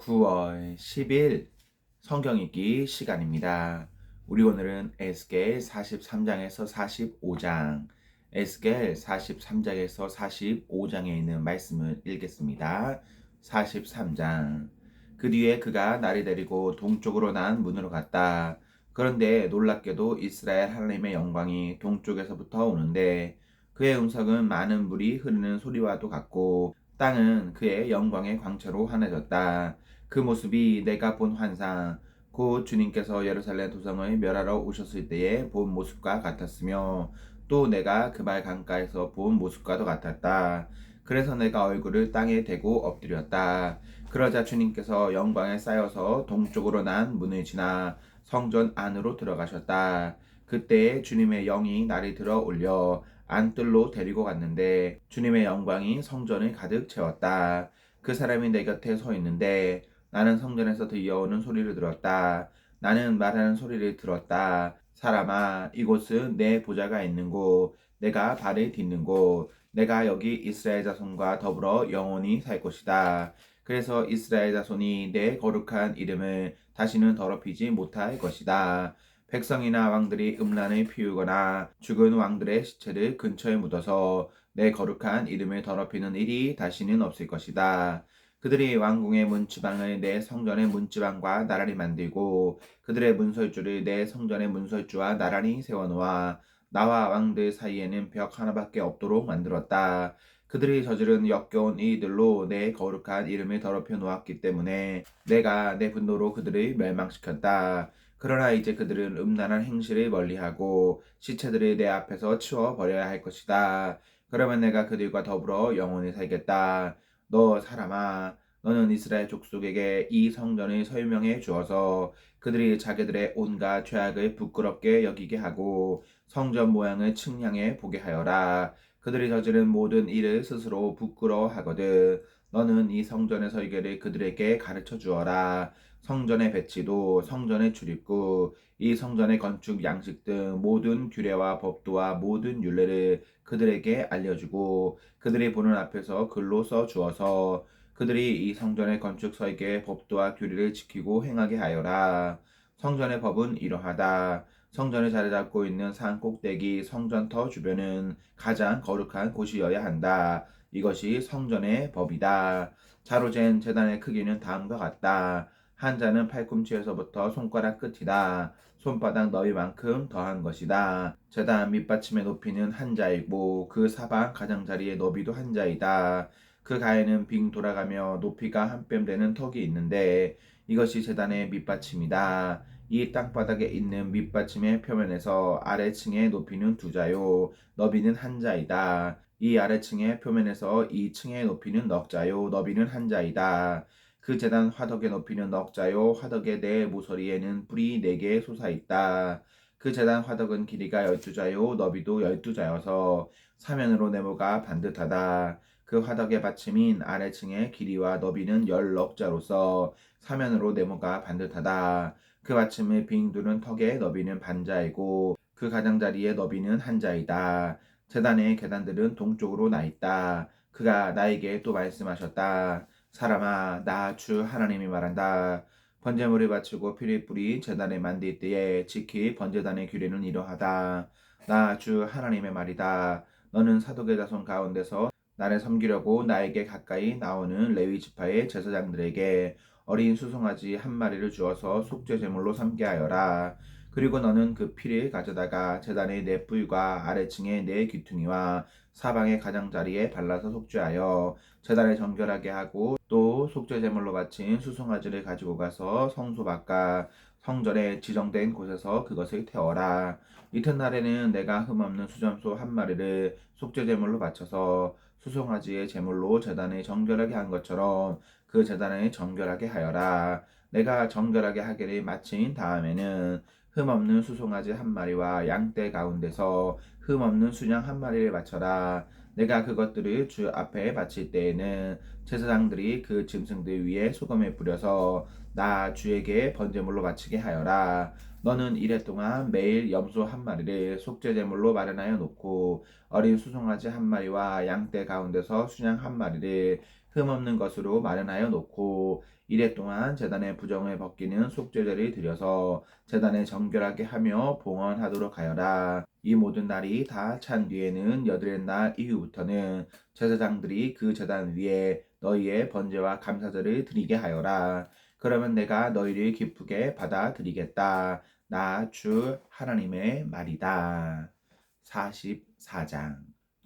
9월 10일 성경 읽기 시간입니다. 우리 오늘은 에스겔 43장에서 45장, 에스겔 43장에서 45장에 있는 말씀을 읽겠습니다. 43장. 그 뒤에 그가 나를 데리고 동쪽으로 난 문으로 갔다. 그런데 놀랍게도 이스라엘 하나님의 영광이 동쪽에서부터 오는데 그의 음성은 많은 물이 흐르는 소리와도 같고 땅은 그의 영광의 광채로 환해졌다. 그 모습이 내가 본 환상, 곧 주님께서 예루살렘 도성을 멸하러 오셨을 때의 본 모습과 같았으며 또 내가 그말 강가에서 본 모습과도 같았다. 그래서 내가 얼굴을 땅에 대고 엎드렸다. 그러자 주님께서 영광에 쌓여서 동쪽으로 난 문을 지나 성전 안으로 들어가셨다. 그때 주님의 영이 나를 들어 올려 안뜰로 데리고 갔는데 주님의 영광이 성전을 가득 채웠다. 그 사람이 내 곁에 서 있는데 나는 성전에서 들려오는 소리를 들었다. 나는 말하는 소리를 들었다. 사람아, 이곳은 내 보좌가 있는 곳, 내가 발을 딛는 곳, 내가 여기 이스라엘 자손과 더불어 영원히 살 것이다. 그래서 이스라엘 자손이 내 거룩한 이름을 다시는 더럽히지 못할 것이다. 백성이나 왕들이 음란을 피우거나 죽은 왕들의 시체를 근처에 묻어서 내 거룩한 이름을 더럽히는 일이 다시는 없을 것이다. 그들이 왕궁의 문지방을 내 성전의 문지방과 나란히 만들고 그들의 문설주를 내 성전의 문설주와 나란히 세워놓아 나와 왕들 사이에는 벽 하나밖에 없도록 만들었다. 그들이 저지른 역겨운 이들로 내 거룩한 이름을 더럽혀 놓았기 때문에 내가 내 분노로 그들을 멸망시켰다. 그러나 이제 그들은 음란한 행실을 멀리하고 시체들을 내 앞에서 치워버려야 할 것이다. 그러면 내가 그들과 더불어 영원히 살겠다. 너 사람아, 너는 이스라엘 족속에게 이 성전을 설명해 주어서 그들이 자기들의 온갖 죄악을 부끄럽게 여기게 하고 성전 모양을 측량해 보게 하여라. 그들이 저지른 모든 일을 스스로 부끄러워하거든. 너는 이 성전의 설계를 그들에게 가르쳐 주어라. 성전의 배치도, 성전의 출입구, 이 성전의 건축 양식 등 모든 규례와 법도와 모든 율례를 그들에게 알려주고 그들이 보는 앞에서 글로 써 주어서 그들이 이 성전의 건축 설계의 법도와 규례를 지키고 행하게 하여라. 성전의 법은 이러하다. 성전을 자리 잡고 있는 산 꼭대기 성전터 주변은 가장 거룩한 곳이어야 한다. 이것이 성전의 법이다. 자로 잰 제단의 크기는 다음과 같다. 한 자는 팔꿈치에서부터 손가락 끝이다. 손바닥 너비만큼 더한 것이다. 제단 밑받침의 높이는 한 자이고 그 사방 가장자리의 너비도 한 자이다. 그 가에는 빙 돌아가며 높이가 한 뼘 되는 턱이 있는데 이것이 제단의 밑받침이다. 이 땅바닥에 있는 밑받침의 표면에서 아래층의 높이는 두 자요 너비는 한 자이다. 이 아래층의 표면에서 이 층의 높이는 넉 자요 너비는 한 자이다. 그 제단 화덕의 높이는 넉 자요 화덕의 네 모서리에는 뿔이 4개 솟아있다. 그 제단 화덕은 길이가 12자요 너비도 12자여서 사면으로 네모가 반듯하다. 그 화덕의 받침인 아래층의 길이와 너비는 10넉자로서 사면으로 네모가 반듯하다. 그 받침을 빙 두른 턱의 너비는 반자이고 그 가장자리의 너비는 한 자이다. 제단의 계단들은 동쪽으로 나 있다. 그가 나에게 또 말씀하셨다. 사람아, 나 주 하나님이 말한다. 번제물을 바치고 피를 뿌리 제단을 만들 때에 지킬 번제단의 규례는 이러하다. 나 주 하나님의 말이다. 너는 사독의 자손 가운데서 나를 섬기려고 나에게 가까이 나오는 레위 지파의 제사장들에게 어린 수송아지 한 마리를 주어서 속죄 제물로 삼게 하여라. 그리고 너는 그 피를 가져다가 제단의 네 뿔과 아래층의 네 귀퉁이와 사방의 가장자리에 발라서 속죄하여 제단을 정결하게 하고 또 속죄 제물로 바친 수송아지를 가지고 가서 성소 바깥 성전에 지정된 곳에서 그것을 태워라. 이튿날에는 내가 흠없는 수점소 한 마리를 속죄 제물로 바쳐서 수송아지의 제물로 제단을 정결하게 한 것처럼 그 제단을 정결하게 하여라. 내가 정결하게 하기를 마친 다음에는 흠없는 수송아지 한 마리와 양떼 가운데서 흠없는 순양 한 마리를 바쳐라. 내가 그것들을 주 앞에 바칠 때에는 제사장들이 그 짐승들 위에 소금을 뿌려서 나 주에게 번제물로 바치게 하여라. 너는 이래 동안 매일 염소 한 마리를 속죄제물로 마련하여 놓고 어린 수송아지 한 마리와 양떼 가운데서 순양 한 마리를 흠없는 것으로 마련하여 놓고 이래 동안 제단의 부정을 벗기는 속죄제를 드려서 제단을 정결하게 하며 봉헌하도록 하여라. 이 모든 날이 다 찬 뒤에는 여드렛 날 이후부터는 제사장들이 그 제단 위에 너희의 번제와 감사제를 드리게 하여라. 그러면 내가 너희를 기쁘게 받아들이겠다. 나 주 하나님의 말이다. 44장.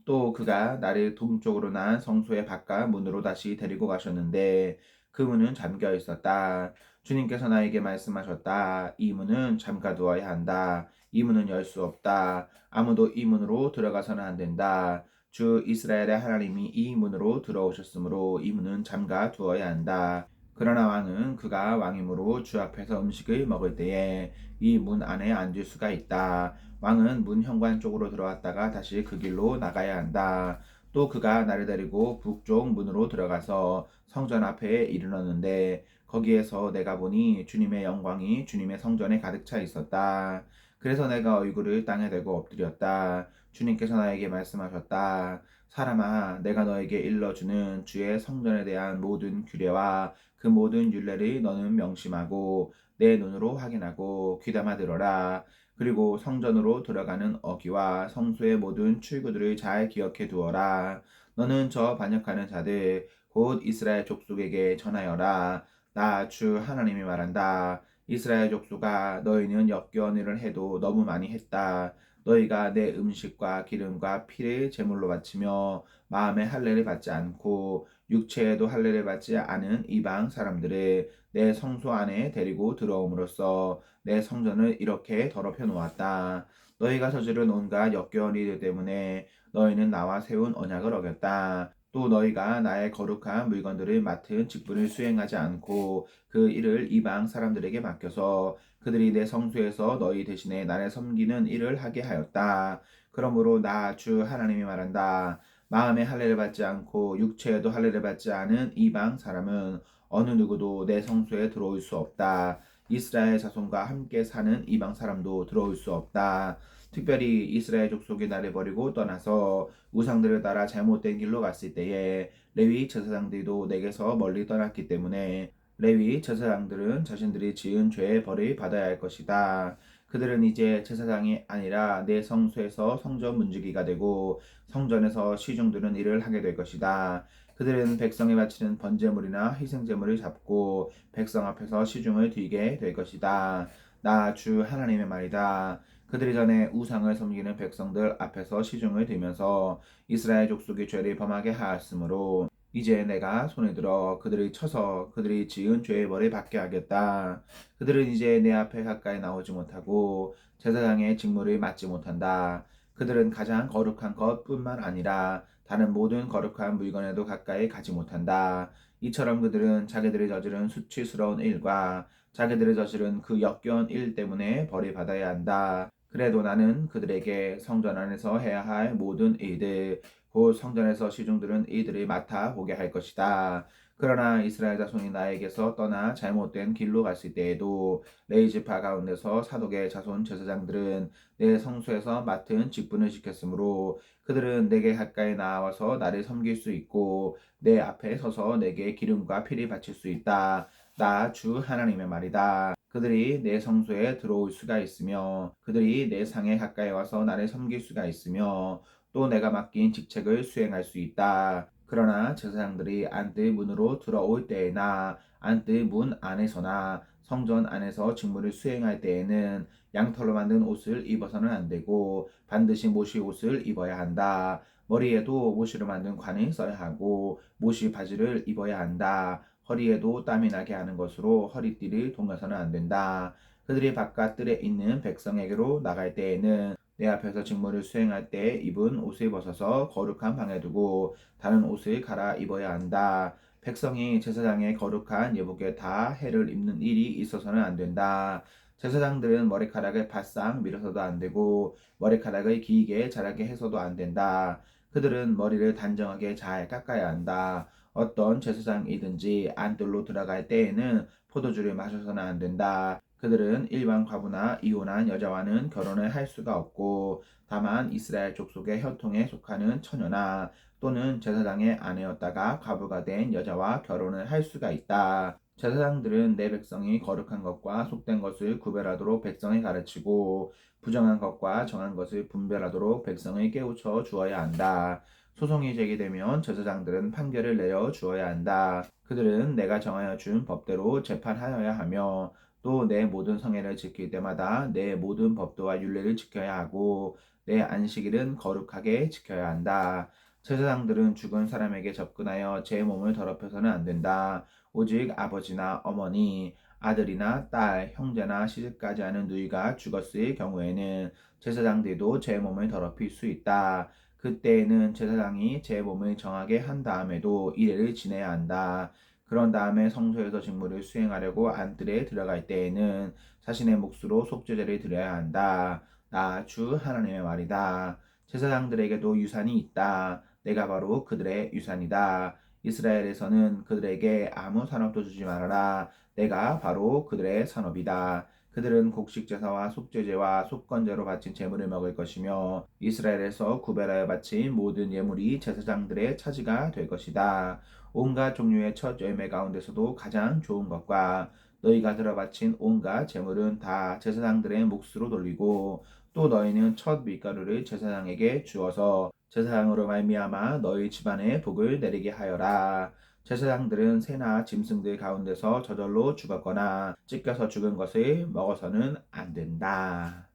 또 그가 나를 동쪽으로 난 성소의 바깥 문으로 다시 데리고 가셨는데 그 문은 잠겨 있었다. 주님께서 나에게 말씀하셨다. 이 문은 잠가 두어야 한다. 이 문은 열 수 없다. 아무도 이 문으로 들어가서는 안 된다. 주 이스라엘의 하나님이 이 문으로 들어오셨으므로 이 문은 잠가 두어야 한다. 그러나 왕은 그가 왕이므로 주 앞에서 음식을 먹을 때에 이 문 안에 앉을 수가 있다. 왕은 문 현관 쪽으로 들어왔다가 다시 그 길로 나가야 한다. 또 그가 나를 데리고 북쪽 문으로 들어가서 성전 앞에 이르렀는데 거기에서 내가 보니 주님의 영광이 주님의 성전에 가득 차 있었다. 그래서 내가 얼굴을 땅에 대고 엎드렸다. 주님께서 나에게 말씀하셨다. 사람아, 내가 너에게 일러주는 주의 성전에 대한 모든 규례와 그 모든 율례를 너는 명심하고 내 눈으로 확인하고 귀담아 들어라. 그리고 성전으로 들어가는 어기와 성소의 모든 출구들을 잘 기억해 두어라. 너는 저 반역하는 자들 곧 이스라엘 족속에게 전하여라. 나 주 하나님이 말한다. 이스라엘 족속아, 너희는 역겨운 일을 해도 너무 많이 했다. 너희가 내 음식과 기름과 피를 제물로 바치며 마음에 할례를 받지 않고 육체에도 할례를 받지 않은 이방 사람들을 내 성소 안에 데리고 들어옴으로써 내 성전을 이렇게 더럽혀 놓았다. 너희가 저지른 온갖 역겨운 일들 때문에 너희는 나와 세운 언약을 어겼다. 또 너희가 나의 거룩한 물건들을 맡은 직분을 수행하지 않고 그 일을 이방 사람들에게 맡겨서 그들이 내 성소에서 너희 대신에 나를 섬기는 일을 하게 하였다. 그러므로 나 주 하나님이 말한다. 마음에 할례를 받지 않고 육체에도 할례를 받지 않은 이방 사람은 어느 누구도 내 성소에 들어올 수 없다. 이스라엘 자손과 함께 사는 이방 사람도 들어올 수 없다. 특별히 이스라엘 족속이 나를 버리고 떠나서 우상들을 따라 잘못된 길로 갔을 때에 레위 제사장들도 내게서 멀리 떠났기 때문에 레위 제사장들은 자신들이 지은 죄의 벌을 받아야 할 것이다. 그들은 이제 제사장이 아니라 내 성소에서 성전 문지기가 되고 성전에서 시중드는 일을 하게 될 것이다. 그들은 백성에 바치는 번제물이나 희생제물을 잡고 백성 앞에서 시중을 들게 될 것이다. 나 주 하나님의 말이다. 그들이 전에 우상을 섬기는 백성들 앞에서 시중을 들면서 이스라엘 족속의 죄를 범하게 하였으므로 이제 내가 손에 들어 그들을 쳐서 그들이 지은 죄의 벌을 받게 하겠다. 그들은 이제 내 앞에 가까이 나오지 못하고 제사장의 직무를 맡지 못한다. 그들은 가장 거룩한 것뿐만 아니라 다른 모든 거룩한 물건에도 가까이 가지 못한다. 이처럼 그들은 자기들이 저지른 수치스러운 일과 자기들이 저지른 그 역겨운 일 때문에 벌을 받아야 한다. 그래도 나는 그들에게 성전 안에서 해야 할 모든 일들, 곧 성전에서 시중들은 이들을 맡아 보게 할 것이다. 그러나 이스라엘 자손이 나에게서 떠나 잘못된 길로 갔을 때에도 레위 지파 가운데서 사독의 자손 제사장들은 내 성소에서 맡은 직분을 지켰으므로 그들은 내게 가까이 나와서 나를 섬길 수 있고 내 앞에 서서 내게 기름과 피를 바칠 수 있다. 나 주 하나님의 말이다. 그들이 내 성소에 들어올 수가 있으며 그들이 내 상에 가까이 와서 나를 섬길 수가 있으며 또 내가 맡긴 직책을 수행할 수 있다. 그러나 제사장들이 안뜰 문으로 들어올 때에나 안뜰 문 안에서나 성전 안에서 직무를 수행할 때에는 양털로 만든 옷을 입어서는 안 되고 반드시 모시 옷을 입어야 한다. 머리에도 모시로 만든 관을 써야 하고 모시 바지를 입어야 한다. 허리에도 땀이 나게 하는 것으로 허리띠를 동여서는 안 된다. 그들이 바깥 뜰에 있는 백성에게로 나갈 때에는 내 앞에서 직무를 수행할 때 입은 옷을 벗어서 거룩한 방에 두고 다른 옷을 갈아 입어야 한다. 백성이 제사장의 거룩한 예복에 다 해를 입는 일이 있어서는 안 된다. 제사장들은 머리카락을 바싹 밀어서도 안 되고 머리카락을 길게 자라게 해서도 안 된다. 그들은 머리를 단정하게 잘 깎아야 한다. 어떤 제사장이든지 안뜰로 들어갈 때에는 포도주를 마셔서는 안 된다. 그들은 일반 과부나 이혼한 여자와는 결혼을 할 수가 없고 다만 이스라엘 족속의 혈통에 속하는 처녀나 또는 제사장의 아내였다가 과부가 된 여자와 결혼을 할 수가 있다. 제사장들은 내 백성이 거룩한 것과 속된 것을 구별하도록 백성을 가르치고 부정한 것과 정한 것을 분별하도록 백성을 깨우쳐 주어야 한다. 소송이 제기되면 제사장들은 판결을 내려 주어야 한다. 그들은 내가 정하여 준 법대로 재판하여야 하며 또 내 모든 성회를 지킬 때마다 내 모든 법도와 율례를 지켜야 하고 내 안식일은 거룩하게 지켜야 한다. 제사장들은 죽은 사람에게 접근하여 제 몸을 더럽혀서는 안 된다. 오직 아버지나 어머니, 아들이나 딸, 형제나 시집가지 않은 누이가 죽었을 경우에는 제사장들도 제 몸을 더럽힐 수 있다. 그때에는 제사장이 제 몸을 정하게 한 다음에도 이래를 지내야 한다. 그런 다음에 성소에서 직무를 수행하려고 안뜰에 들어갈 때에는 자신의 몫으로 속죄제를 드려야 한다. 나 주 하나님의 말이다. 제사장들에게도 유산이 있다. 내가 바로 그들의 유산이다. 이스라엘에서는 그들에게 아무 산업도 주지 말아라. 내가 바로 그들의 산업이다. 그들은 곡식 제사와 속죄제와 속건제로 바친 제물을 먹을 것이며 이스라엘에서 구별하여 바친 모든 예물이 제사장들의 차지가 될 것이다. 온갖 종류의 첫 열매 가운데서도 가장 좋은 것과 너희가 들어 바친 온갖 제물은 다 제사장들의 몫으로 돌리고 또 너희는 첫 밀가루를 제사장에게 주어서 제사장으로 말미암아 너희 집안에 복을 내리게 하여라. 제사장들은 새나 짐승들 가운데서 저절로 죽었거나 찢겨서 죽은 것을 먹어서는 안 된다.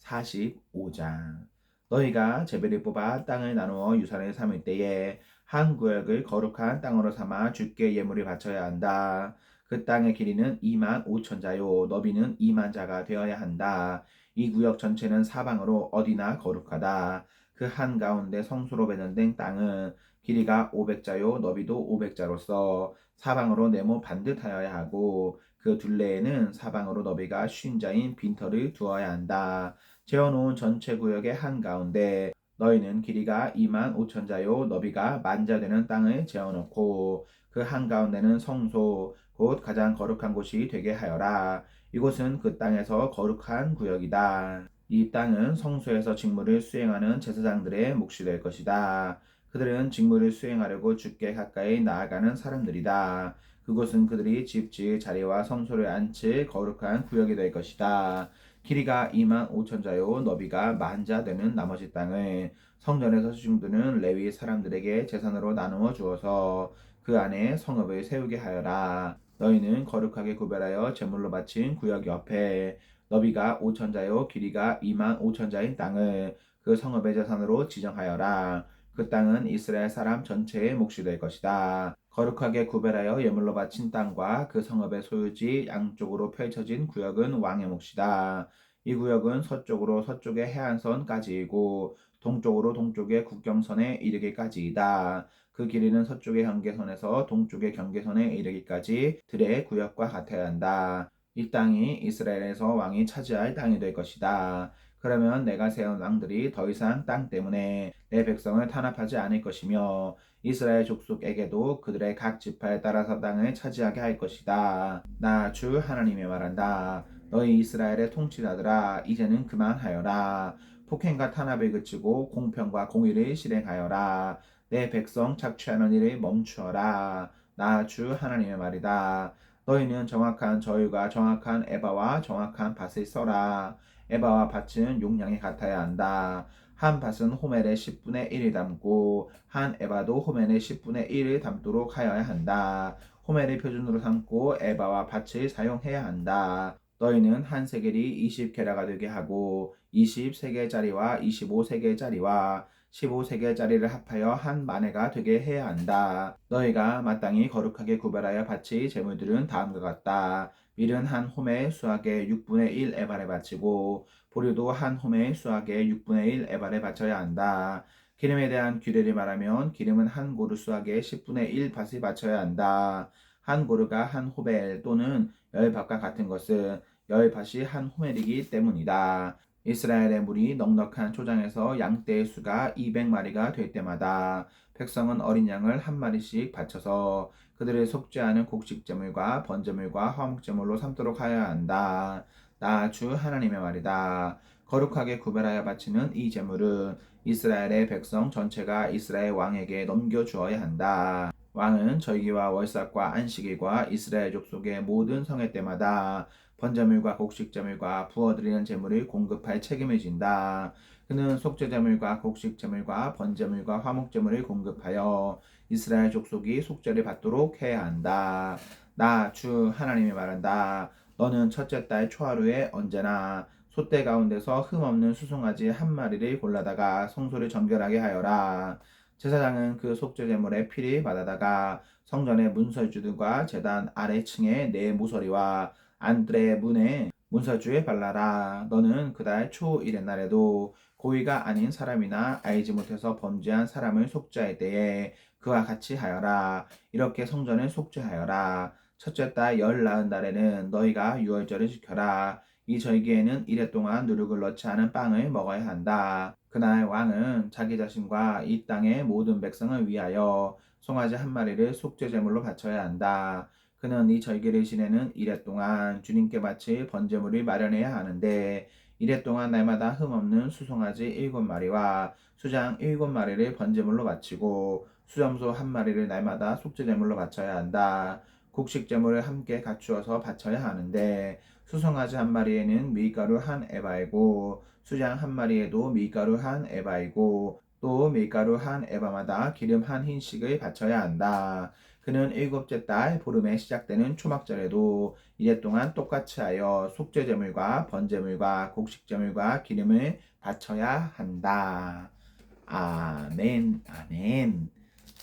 45장 너희가 제비를 뽑아 땅을 나누어 유산을 삼을 때에 한 구역을 거룩한 땅으로 삼아 주께 예물을 바쳐야 한다. 그 땅의 길이는 2만 5천 자요 너비는 2만 자가 되어야 한다. 이 구역 전체는 사방으로 어디나 거룩하다. 그 한가운데 성소로 배정된 땅은 길이가 500자요 너비도 500자로서 사방으로 네모 반듯하여야 하고 그 둘레에는 사방으로 너비가 50자인 빈터를 두어야 한다. 재어놓은 전체 구역의 한가운데 너희는 길이가 2만 5천 자요 너비가 1만 자 되는 땅을 재어놓고 그 한가운데는 성소 곧 가장 거룩한 곳이 되게 하여라. 이곳은 그 땅에서 거룩한 구역이다. 이 땅은 성소에서 직무를 수행하는 제사장들의 몫이 될 것이다. 그들은 직무를 수행하려고 주께 가까이 나아가는 사람들이다. 그곳은 그들이 집 지을 자리와 성소를 앉힐 거룩한 구역이 될 것이다. 길이가 2만 5천 자요 너비가 1만 자 되는 나머지 땅을 성전에서 수중드는 레위 사람들에게 재산으로 나누어 주어서 그 안에 성읍을 세우게 하여라. 너희는 거룩하게 구별하여 제물로 바친 구역 옆에 너비가 5천 자요 길이가 2만 5천 자인 땅을 그 성읍의 재산으로 지정하여라. 그 땅은 이스라엘 사람 전체의 몫이 될 것이다. 거룩하게 구별하여 예물로 바친 땅과 그 성읍의 소유지 양쪽으로 펼쳐진 구역은 왕의 몫이다. 이 구역은 서쪽으로 서쪽의 해안선까지이고 동쪽으로 동쪽의 국경선에 이르기까지이다. 그 길이는 서쪽의 경계선에서 동쪽의 경계선에 이르기까지 들의 구역과 같아야 한다. 이 땅이 이스라엘에서 왕이 차지할 땅이 될 것이다. 그러면 내가 세운 왕들이 더 이상 땅 때문에 내 백성을 탄압하지 않을 것이며 이스라엘 족속에게도 그들의 각 지파에 따라서 땅을 차지하게 할 것이다. 나 주 하나님의 말한다. 너희 이스라엘의 통치자들아 이제는 그만하여라. 폭행과 탄압을 그치고 공평과 공의를 실행하여라. 내 백성 착취하는 일을 멈추어라. 나 주 하나님의 말이다. 너희는 정확한 저울과 정확한 에바와 정확한 밭을 써라. 에바와 밭은 용량이 같아야 한다. 한 밭은 호멜의 10분의 1을 담고 한 에바도 호멜의 10분의 1을 담도록 하여야 한다. 호멜을 표준으로 삼고 에바와 밭을 사용해야 한다. 너희는 한 세겔이 20게라가 되게 하고 20세겔짜리와 25세겔짜리와 15세겔짜리를 합하여 한 마네가 되게 해야 한다. 너희가 마땅히 거룩하게 구별하여 바칠 제물들은 다음과 같다. 밀은 한 홈에 수학의 6분의 1 에바를 바치고 보류도 한 홈에 수학의 6분의 1 에바를 바쳐야 한다. 기름에 대한 규례를 말하면 기름은 한 고루 수학의 10분의 1 밭을 바쳐야 한다. 한 고루가 한 호벨 또는 열 밭과 같은 것은 열 밭이 한 호멜이기 때문이다. 이스라엘의 물이 넉넉한 초장에서 양떼의 수가 200마리가 될 때마다 백성은 어린 양을 한 마리씩 바쳐서 그들을 속죄하는 곡식제물과 번제물과 화목제물로 삼도록 하여야 한다. 나 주 하나님의 말이다. 거룩하게 구별하여 바치는 이 제물은 이스라엘의 백성 전체가 이스라엘 왕에게 넘겨주어야 한다. 왕은 절기와 월삭과 안식일과 이스라엘 족속의 모든 성회 때마다 번제물과 곡식제물과 부어드리는 제물을 공급할 책임을 진다. 그는 속죄제물과 곡식제물과 번제물과 화목제물을 공급하여 이스라엘 족속이 속죄를 받도록 해야 한다. 나 주 하나님이 말한다. 너는 첫째 달 초하루에 언제나 솥대 가운데서 흠없는 수송아지 한 마리를 골라다가 성소를 정결하게 하여라. 제사장은 그 속죄제물의 피를 받아다가 성전의 문설주들과 제단 아래층의 네 모서리와 안뜰의 문에 문설주에 발라라. 너는 그달 초1의 날에도 고의가 아닌 사람이나 알지 못해서 범죄한 사람을 속죄할 때에 그와 같이 하여라. 이렇게 성전을 속죄하여라. 첫째 달 나흔 날에는 너희가 유월절을 지켜라. 이 절기에는 이래 동안 누룩을 넣지 않은 빵을 먹어야 한다. 그날 왕은 자기 자신과 이 땅의 모든 백성을 위하여 송아지 한 마리를 속죄제물로 바쳐야 한다. 그는 이 절기를 지내는 이래 동안 주님께 바칠 번제물을 마련해야 하는데 이래 동안 날마다 흠없는 수송아지 7마리와 수장 7마리를 번제물로 바치고 수염소 한 마리를 날마다 속죄제물로 바쳐야 한다. 곡식제물을 함께 갖추어서 바쳐야 하는데 수송아지 한 마리에는 밀가루 한 에바이고 수장 한 마리에도 밀가루 한 에바이고 또 밀가루 한 에바마다 기름 한 흰씩을 바쳐야 한다. 그는 일곱째 달 보름에 시작되는 초막절에도 이래 동안 똑같이 하여 속죄제물과 번제물과 곡식제물과 기름을 바쳐야 한다. 아멘, 아멘.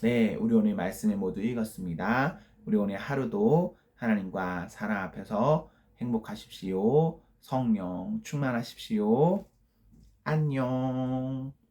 네, 우리 오늘 말씀을 모두 읽었습니다. 우리 오늘 하루도 하나님과 사랑 앞에서 행복하십시오. 성령 충만하십시오. 안녕.